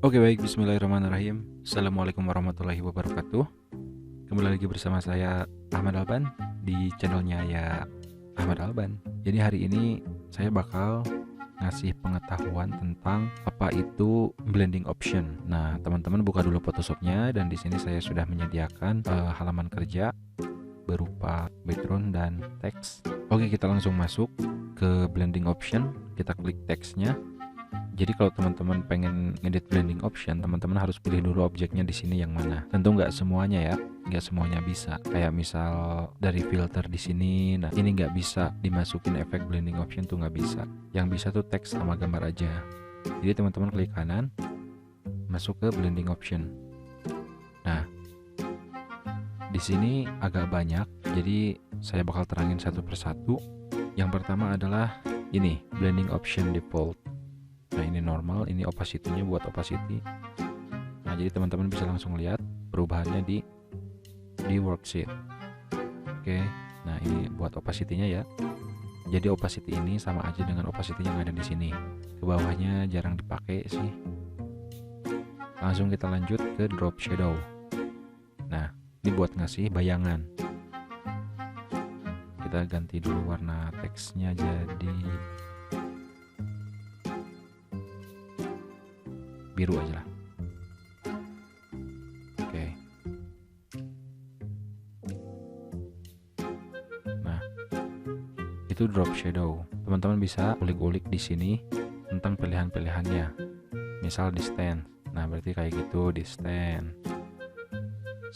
Oke baik, bismillahirrahmanirrahim. Assalamualaikum warahmatullahi wabarakatuh. Kembali lagi bersama saya Ahmad Alban di channelnya ya Ahmad Alban. Jadi hari ini saya bakal ngasih pengetahuan tentang apa itu blending option. Nah, teman-teman buka dulu Photoshopnya dan di sini saya sudah menyediakan halaman kerja berupa background dan teks. Oke, kita langsung masuk ke blending option. Kita klik teksnya. Jadi kalau teman-teman pengen ngedit blending option, teman-teman harus pilih dulu objeknya di sini yang mana. Tentu nggak semuanya ya, nggak semuanya bisa. Kayak misal dari filter di sini, nah ini nggak bisa dimasukin efek blending option tuh nggak bisa. Yang bisa tuh teks sama gambar aja. Jadi teman-teman klik kanan, masuk ke blending option. Nah, di sini agak banyak, jadi saya bakal terangin satu persatu. Yang pertama adalah ini, blending option default. Nah ini normal, ini opacity-nya buat opacity. Nah jadi teman-teman bisa langsung lihat perubahannya di worksheet. Oke, nah ini buat opacity-nya ya. Jadi opacity ini sama aja dengan opacity yang ada di sini. Ke bawahnya jarang dipakai sih. Langsung kita lanjut ke drop shadow. Nah ini buat ngasih bayangan. Kita ganti dulu warna teksnya jadi biru aja lah. Oke. Nah, itu drop shadow. Teman-teman bisa ulik-ulik di sini tentang pilihan-pilihannya. Misal distance. Nah, berarti kayak gitu distance.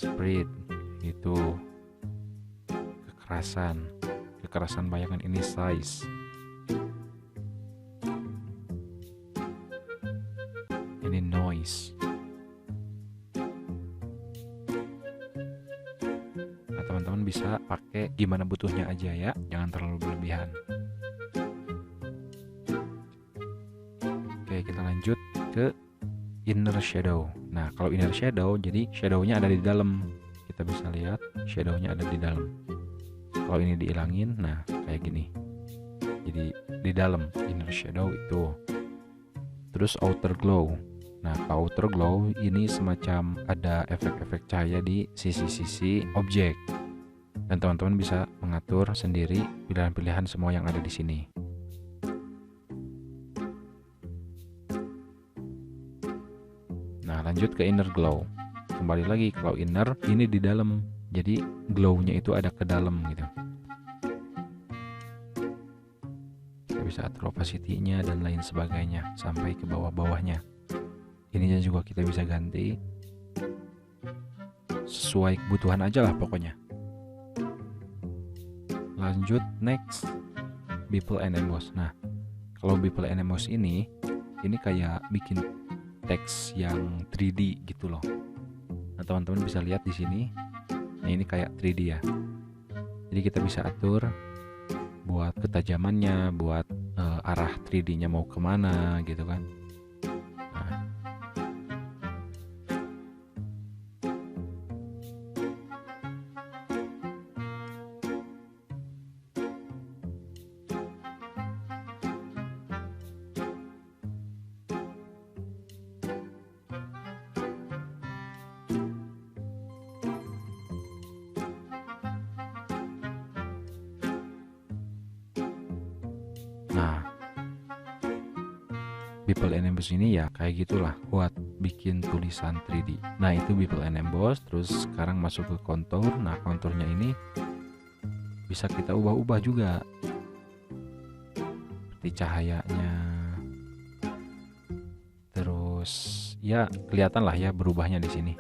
Spread gitu. Kekerasan bayangan ini size. Ini noise. Nah, teman-teman bisa pakai gimana butuhnya aja ya, jangan terlalu berlebihan. Oke, kita lanjut ke inner shadow. Nah, kalau inner shadow, jadi shadownya ada di dalam. Kita bisa lihat shadownya ada di dalam. Kalau ini dihilangin, nah kayak gini. Jadi di dalam inner shadow itu. Terus outer glow. Nah, outer glow ini semacam ada efek-efek cahaya di sisi-sisi objek. Dan teman-teman bisa mengatur sendiri pilihan-pilihan semua yang ada di sini. Nah, lanjut ke inner glow. Kembali lagi, kalau inner ini di dalam. Jadi glow-nya itu ada ke dalam gitu. Kita bisa atur opacity-nya dan lain sebagainya sampai ke bawah-bawahnya. Ininya juga kita bisa ganti sesuai kebutuhan aja lah pokoknya. Lanjut next, bevel and emboss. Nah, kalau bevel and emboss ini kayak bikin teks yang 3D gitu loh. Nah, teman-teman bisa lihat di sini. Nah, ini kayak 3D ya. Jadi kita bisa atur buat ketajamannya, buat arah 3D-nya mau kemana gitu kan. Nah, bevel and emboss ini ya kayak gitulah buat bikin tulisan 3D. Nah, itu bevel and emboss. Terus sekarang masuk ke kontur. Nah, konturnya ini bisa kita ubah-ubah juga. Seperti cahayanya. Terus ya kelihatan lah ya berubahnya di sini.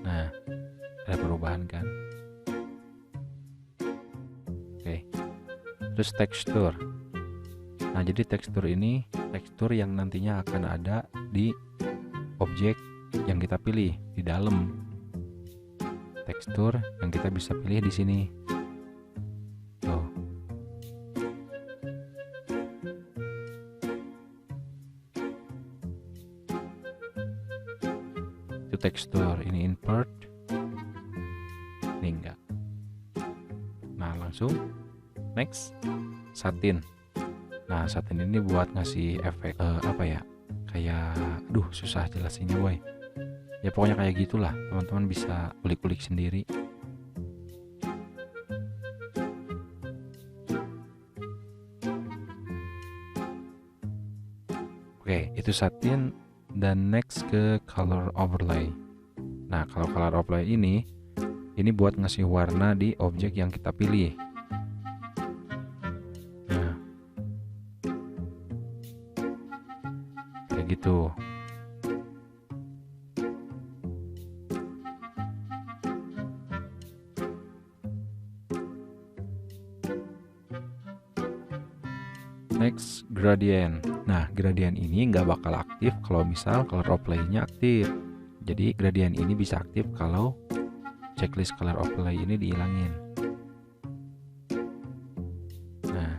Nah, ada perubahan kan? Oke. Terus tekstur. Nah, jadi tekstur ini tekstur yang nantinya akan ada di objek yang kita pilih di dalam. Tekstur yang kita bisa pilih di sini. Tuh. Itu tekstur, ini invert. Ini enggak. Nah, langsung next, satin. Nah, satin ini buat ngasih efek apa ya? Kayak aduh susah jelasinnya, boy. Ya pokoknya kayak gitulah, teman-teman bisa kulik-kulik sendiri. Oke, itu satin. Dan next ke color overlay. Nah, kalau color overlay ini buat ngasih warna di objek yang kita pilih. Nah, kayak gitu. Next, gradient. Nah, gradient ini nggak bakal aktif kalau misal color overlay-nya aktif. Jadi gradient ini bisa aktif kalau checklist color overlay ini dihilangin. Nah,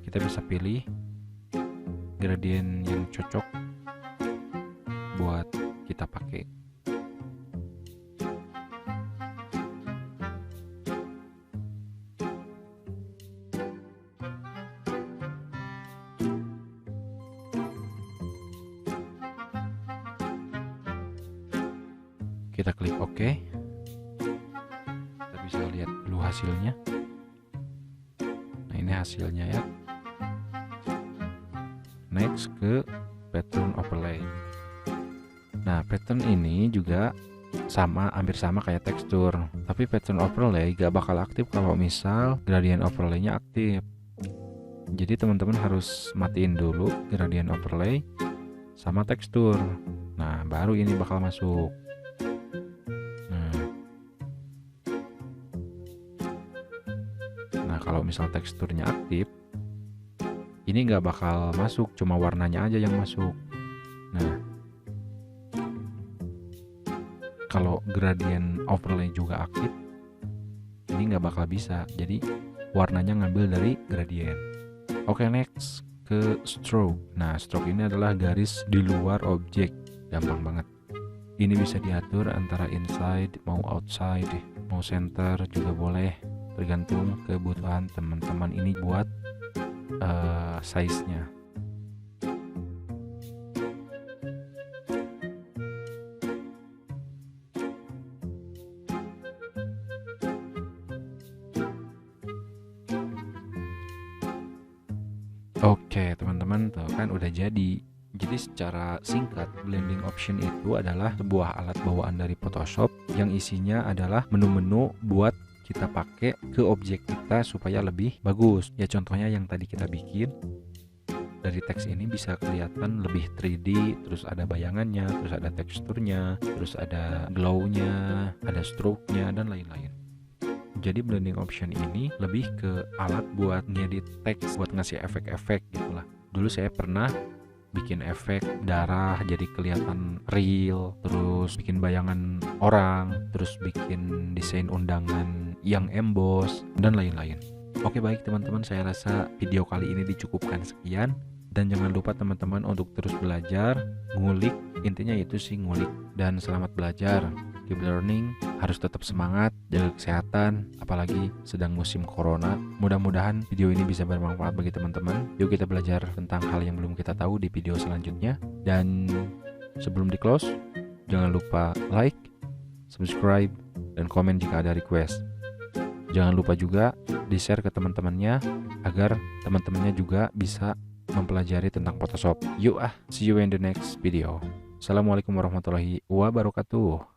kita bisa pilih gradient yang cocok buat kita pakai. Kita klik OK. Kita bisa lihat dulu hasilnya. Nah, ini hasilnya ya. Next ke pattern overlay. Nah, pattern ini juga hampir sama kayak tekstur, tapi pattern overlay gak bakal aktif kalau misal gradient overlay-nya aktif. Jadi teman-teman harus matiin dulu gradient overlay sama tekstur. Nah, baru ini bakal masuk. Nah, kalau misal teksturnya aktif, ini nggak bakal masuk, cuma warnanya aja yang masuk. Nah, kalau gradient overlay juga aktif, ini nggak bakal bisa. Jadi warnanya ngambil dari gradient. Oke, next ke stroke. Nah, stroke ini adalah garis di luar objek. Gampang banget. Ini bisa diatur antara inside mau outside, mau center juga boleh, tergantung kebutuhan teman-teman ini buat size-nya. Oke, teman-teman, tuh kan udah jadi. Jadi secara singkat, blending option itu adalah sebuah alat bawaan dari Photoshop yang isinya adalah menu-menu buat kita pakai ke objek kita supaya lebih bagus. Ya contohnya yang tadi kita bikin, dari teks ini bisa kelihatan lebih 3D, terus ada bayangannya, terus ada teksturnya, terus ada glow-nya, ada stroke-nya, dan lain-lain. Jadi blending option ini lebih ke alat buat ngedit teks, buat ngasih efek-efek gitulah. Dulu saya pernah bikin efek darah jadi kelihatan real, terus bikin bayangan orang, terus bikin desain undangan yang emboss, dan lain-lain. Oke, baik teman-teman, saya rasa video kali ini dicukupkan sekian. Dan jangan lupa teman-teman untuk terus belajar, ngulik, intinya itu sih ngulik. Dan selamat belajar, keep learning, harus tetap semangat, jaga kesehatan, apalagi sedang musim corona. Mudah-mudahan video ini bisa bermanfaat bagi teman-teman. Yuk kita belajar tentang hal yang belum kita tahu di video selanjutnya. Dan sebelum di close, jangan lupa like, subscribe, dan komen jika ada request. Jangan lupa juga di-share ke teman-temannya agar teman-temannya juga bisa mempelajari tentang Photoshop. Yuk see you in the next video. Assalamualaikum warahmatullahi wabarakatuh.